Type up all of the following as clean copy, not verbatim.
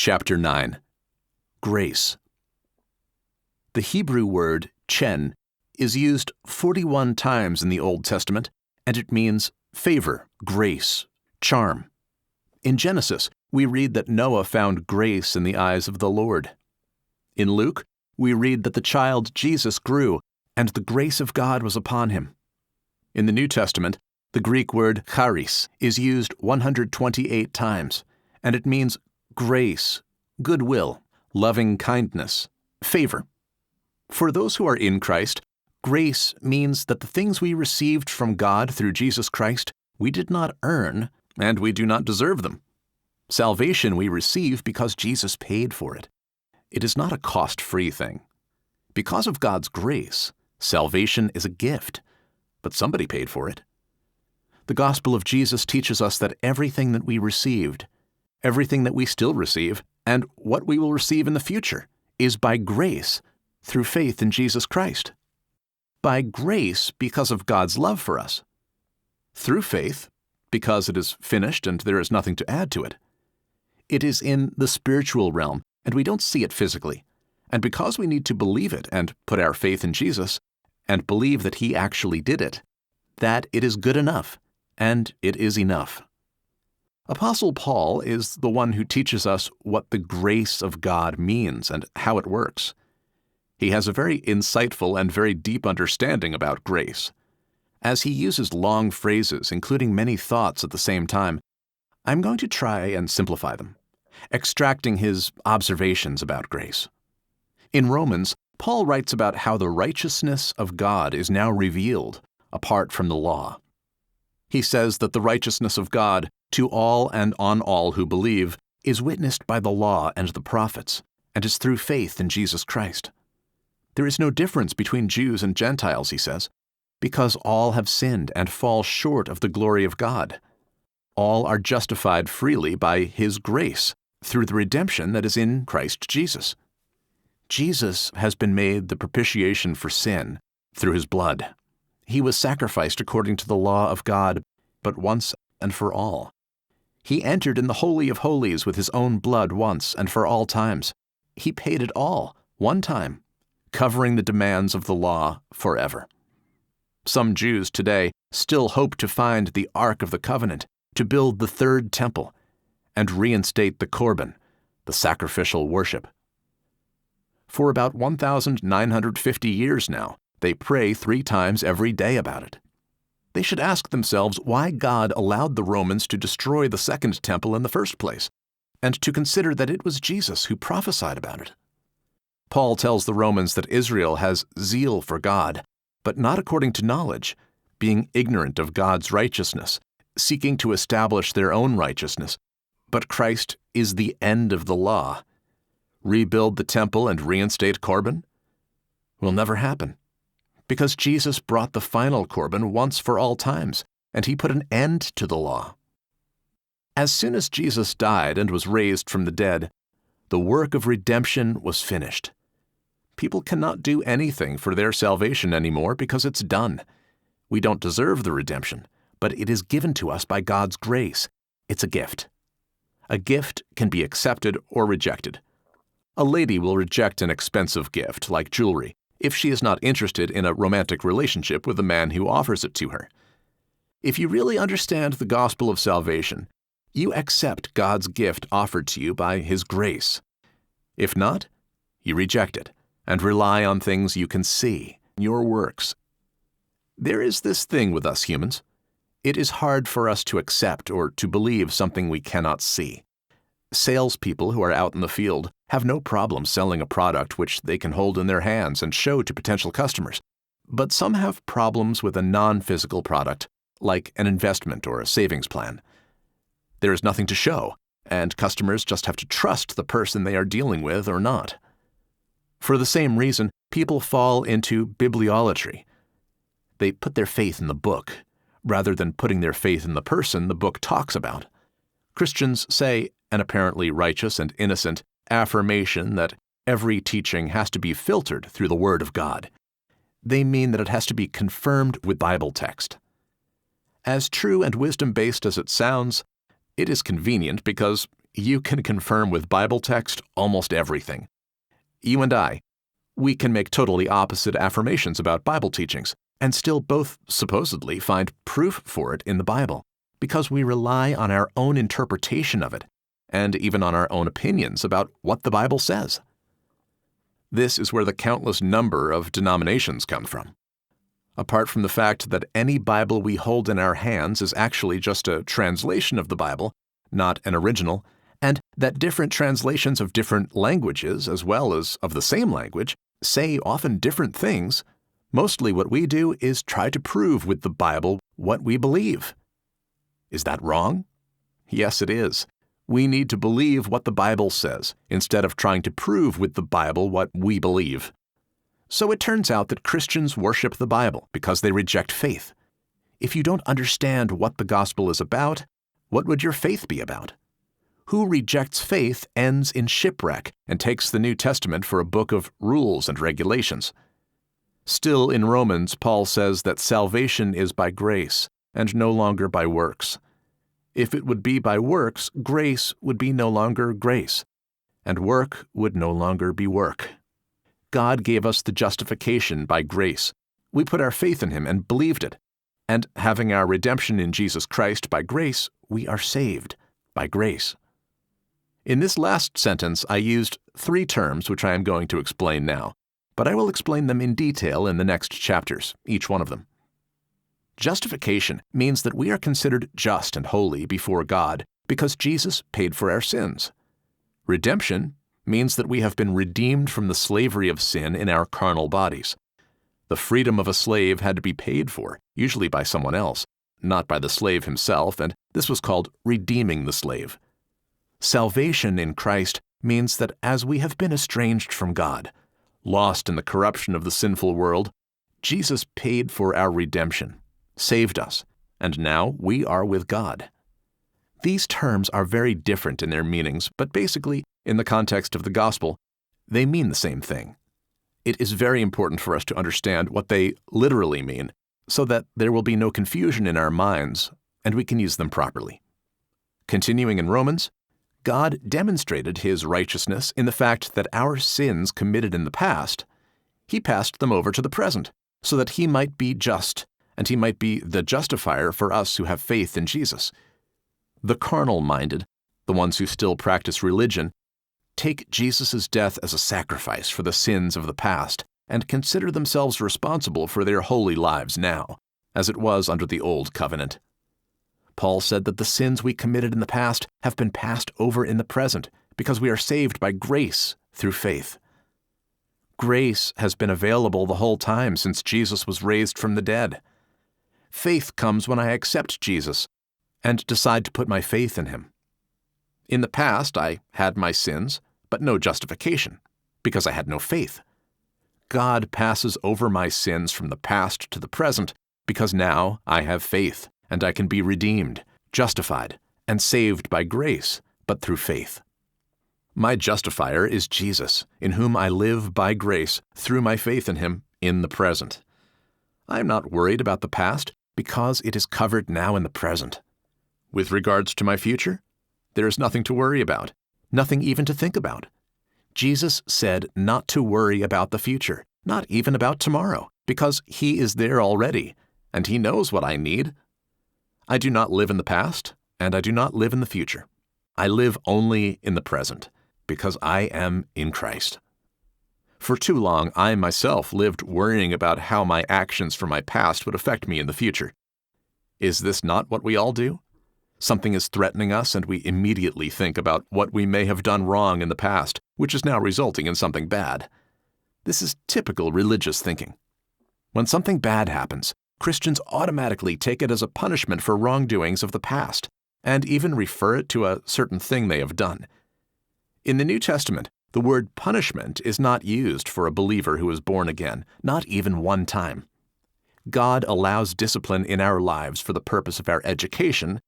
Chapter 9. Grace. The Hebrew word chen is used 41 times in the Old Testament, and it means favor, grace, charm. In Genesis, we read that Noah found grace in the eyes of the Lord. In Luke, we read that the child Jesus grew, and the grace of God was upon him. In the New Testament, the Greek word charis is used 128 times, and it means grace, goodwill, loving kindness, favor. For those who are in Christ, grace means that the things we received from God through Jesus Christ, we did not earn, and we do not deserve them. Salvation we receive because Jesus paid for it. It is not a cost-free thing. Because of God's grace, salvation is a gift, but somebody paid for it. The gospel of Jesus teaches us that everything that we received, everything that we still receive, and what we will receive in the future is by grace through faith in Jesus Christ. By grace because of God's love for us. Through faith because it is finished and there is nothing to add to it. It is in the spiritual realm, and we don't see it physically. And because we need to believe it and put our faith in Jesus and believe that He actually did it, that it is good enough, and it is enough. Apostle Paul is the one who teaches us what the grace of God means and how it works. He has a very insightful and very deep understanding about grace. As he uses long phrases, including many thoughts at the same time, I'm going to try and simplify them, extracting his observations about grace. In Romans, Paul writes about how the righteousness of God is now revealed apart from the law. He says that the righteousness of God to all and on all who believe is witnessed by the law and the prophets, and is through faith in Jesus Christ. There is no difference between Jews and Gentiles, he says, because all have sinned and fall short of the glory of God. All are justified freely by His grace through the redemption that is in Christ Jesus. Jesus has been made the propitiation for sin through His blood. He was sacrificed according to the law of God, but once and for all. He entered in the Holy of Holies with His own blood once and for all times. He paid it all, one time, covering the demands of the law forever. Some Jews today still hope to find the Ark of the Covenant, to build the third temple, and reinstate the Korban, the sacrificial worship. For about 1,950 years now, they pray 3 times every day about it. They should ask themselves why God allowed the Romans to destroy the second temple in the first place, and to consider that it was Jesus who prophesied about it. Paul tells the Romans that Israel has zeal for God, but not according to knowledge, being ignorant of God's righteousness, seeking to establish their own righteousness. But Christ is the end of the law. Rebuild the temple and reinstate Korban? Will never happen, because Jesus brought the final Korban once for all times, and He put an end to the law. As soon as Jesus died and was raised from the dead, the work of redemption was finished. People cannot do anything for their salvation anymore because it's done. We don't deserve the redemption, but it is given to us by God's grace. It's a gift. A gift can be accepted or rejected. A lady will reject an expensive gift, like jewelry, if she is not interested in a romantic relationship with the man who offers it to her. If you really understand the gospel of salvation, you accept God's gift offered to you by His grace. If not, you reject it and rely on things you can see, your works. There is this thing with us humans. It is hard for us to accept or to believe something we cannot see. Salespeople who are out in the field have no problem selling a product which they can hold in their hands and show to potential customers. But some have problems with a non-physical product, like an investment or a savings plan. There is nothing to show, and customers just have to trust the person they are dealing with or not. For the same reason, people fall into bibliolatry. They put their faith in the book, rather than putting their faith in the person the book talks about. Christians say an apparently righteous and innocent affirmation that every teaching has to be filtered through the Word of God. They mean that it has to be confirmed with Bible text. As true and wisdom-based as it sounds, it is convenient because you can confirm with Bible text almost everything. You and I, we can make totally opposite affirmations about Bible teachings and still both supposedly find proof for it in the Bible because we rely on our own interpretation of it and even on our own opinions about what the Bible says. This is where the countless number of denominations come from. Apart from the fact that any Bible we hold in our hands is actually just a translation of the Bible, not an original, and that different translations of different languages, as well as of the same language, say often different things, mostly what we do is try to prove with the Bible what we believe. Is that wrong? Yes, it is. We need to believe what the Bible says instead of trying to prove with the Bible what we believe. So it turns out that Christians worship the Bible because they reject faith. If you don't understand what the gospel is about, what would your faith be about? Who rejects faith ends in shipwreck and takes the New Testament for a book of rules and regulations. Still, in Romans, Paul says that salvation is by grace and no longer by works. If it would be by works, grace would be no longer grace, and work would no longer be work. God gave us the justification by grace. We put our faith in Him and believed it. And having our redemption in Jesus Christ by grace, we are saved by grace. In this last sentence, I used 3 terms which I am going to explain now, but I will explain them in detail in the next chapters, each one of them. Justification means that we are considered just and holy before God because Jesus paid for our sins. Redemption means that we have been redeemed from the slavery of sin in our carnal bodies. The freedom of a slave had to be paid for, usually by someone else, not by the slave himself, and this was called redeeming the slave. Salvation in Christ means that as we have been estranged from God, lost in the corruption of the sinful world, Jesus paid for our redemption, saved us, and now we are with God. These terms are very different in their meanings, but basically, in the context of the gospel, they mean the same thing. It is very important for us to understand what they literally mean, so that there will be no confusion in our minds, and we can use them properly. Continuing in Romans, God demonstrated His righteousness in the fact that our sins committed in the past, He passed them over to the present, so that He might be just, and He might be the justifier for us who have faith in Jesus. The carnal-minded, the ones who still practice religion, take Jesus' death as a sacrifice for the sins of the past and consider themselves responsible for their holy lives now, as it was under the Old Covenant. Paul said that the sins we committed in the past have been passed over in the present because we are saved by grace through faith. Grace has been available the whole time since Jesus was raised from the dead. Faith comes when I accept Jesus and decide to put my faith in Him. In the past, I had my sins, but no justification, because I had no faith. God passes over my sins from the past to the present because now I have faith, and I can be redeemed, justified, and saved by grace, but through faith. My justifier is Jesus, in whom I live by grace through my faith in Him in the present. I am not worried about the past because it is covered now in the present. With regards to my future, there is nothing to worry about, nothing even to think about. Jesus said not to worry about the future, not even about tomorrow, because He is there already, and He knows what I need. I do not live in the past, and I do not live in the future. I live only in the present, because I am in Christ. For too long, I myself lived worrying about how my actions from my past would affect me in the future. Is this not what we all do? Something is threatening us, and we immediately think about what we may have done wrong in the past, which is now resulting in something bad. This is typical religious thinking. When something bad happens, Christians automatically take it as a punishment for wrongdoings of the past, and even refer it to a certain thing they have done. In the New Testament, the word punishment is not used for a believer who is born again, not even one time. God allows discipline in our lives for the purpose of our education,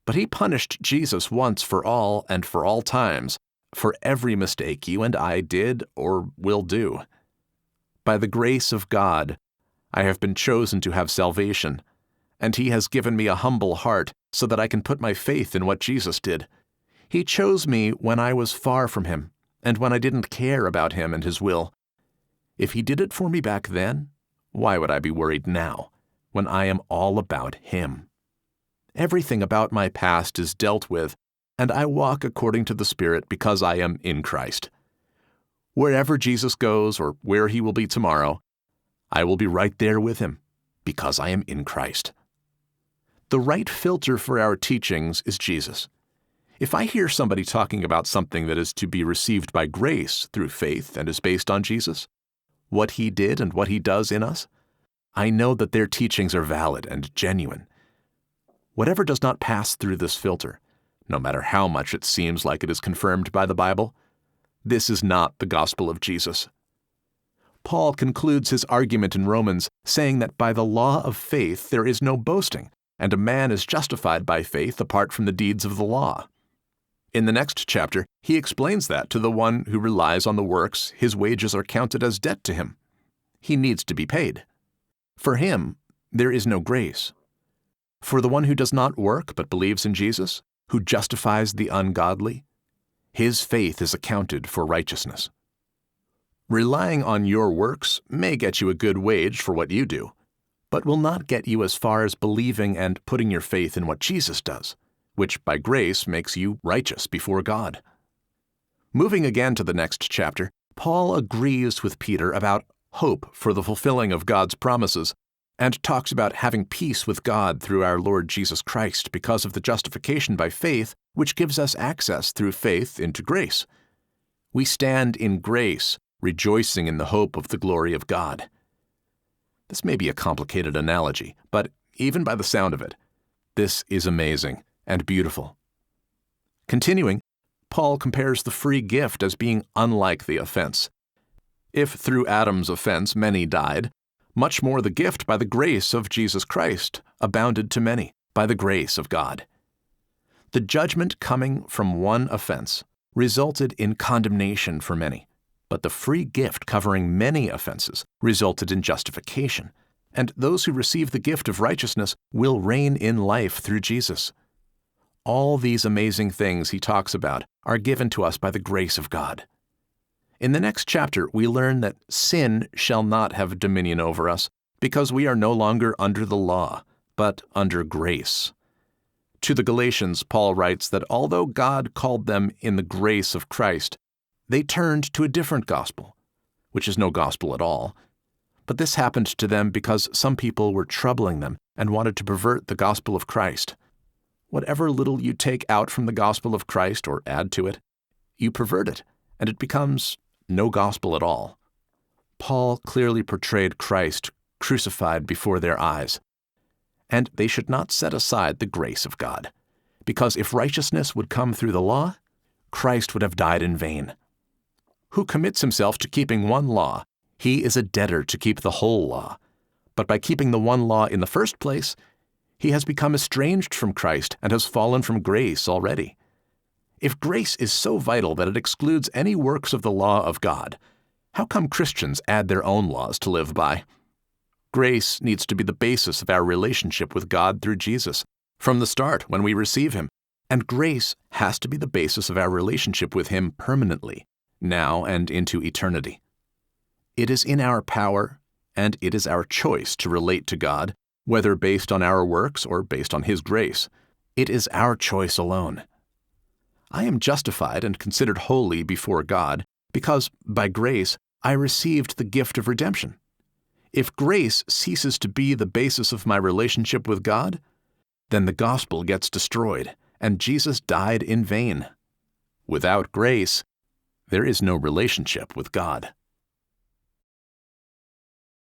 but He punished Jesus once for all and for all times for every mistake you and I did or will do. By the grace of God, I have been chosen to have salvation, and He has given me a humble heart so that I can put my faith in what Jesus did. He chose me when I was far from Him, and when I didn't care about Him and His will. If He did it for me back then, why would I be worried now, when I am all about Him? Everything about my past is dealt with, and I walk according to the Spirit because I am in Christ. Wherever Jesus goes or where He will be tomorrow, I will be right there with Him because I am in Christ. The right filter for our teachings is Jesus. If I hear somebody talking about something that is to be received by grace through faith and is based on Jesus, what He did and what He does in us, I know that their teachings are valid and genuine. Whatever does not pass through this filter, no matter how much it seems like it is confirmed by the Bible, this is not the gospel of Jesus. Paul concludes his argument in Romans saying that by the law of faith there is no boasting, and a man is justified by faith apart from the deeds of the law. In the next chapter, he explains that to the one who relies on the works, his wages are counted as debt to him. He needs to be paid. For him, there is no grace. For the one who does not work but believes in Jesus, who justifies the ungodly, his faith is accounted for righteousness. Relying on your works may get you a good wage for what you do, but will not get you as far as believing and putting your faith in what Jesus does, which by grace makes you righteous before God. Moving again to the next chapter, Paul agrees with Peter about hope for the fulfilling of God's promises, and talks about having peace with God through our Lord Jesus Christ because of the justification by faith, which gives us access through faith into grace. We stand in grace, rejoicing in the hope of the glory of God. This may be a complicated analogy, but even by the sound of it, this is amazing and beautiful. Continuing, Paul compares the free gift as being unlike the offense. If through Adam's offense many died, much more the gift by the grace of Jesus Christ abounded to many, by the grace of God. The judgment coming from one offense resulted in condemnation for many, but the free gift covering many offenses resulted in justification, and those who receive the gift of righteousness will reign in life through Jesus. All these amazing things he talks about are given to us by the grace of God. In the next chapter, we learn that sin shall not have dominion over us, because we are no longer under the law, but under grace. To the Galatians, Paul writes that although God called them in the grace of Christ, they turned to a different gospel, which is no gospel at all. But this happened to them because some people were troubling them and wanted to pervert the gospel of Christ. Whatever little you take out from the gospel of Christ or add to it, you pervert it, and it becomes no gospel at all. Paul clearly portrayed Christ crucified before their eyes, and they should not set aside the grace of God, because if righteousness would come through the law, Christ would have died in vain. Who commits himself to keeping one law, he is a debtor to keep the whole law. But by keeping the one law in the first place, he has become estranged from Christ and has fallen from grace already. If grace is so vital that it excludes any works of the law of God, how come Christians add their own laws to live by? Grace needs to be the basis of our relationship with God through Jesus, from the start when we receive Him, and grace has to be the basis of our relationship with Him permanently, now and into eternity. It is in our power, and it is our choice to relate to God, whether based on our works or based on His grace. It is our choice alone. I am justified and considered holy before God because, by grace, I received the gift of redemption. If grace ceases to be the basis of my relationship with God, then the gospel gets destroyed, and Jesus died in vain. Without grace, there is no relationship with God.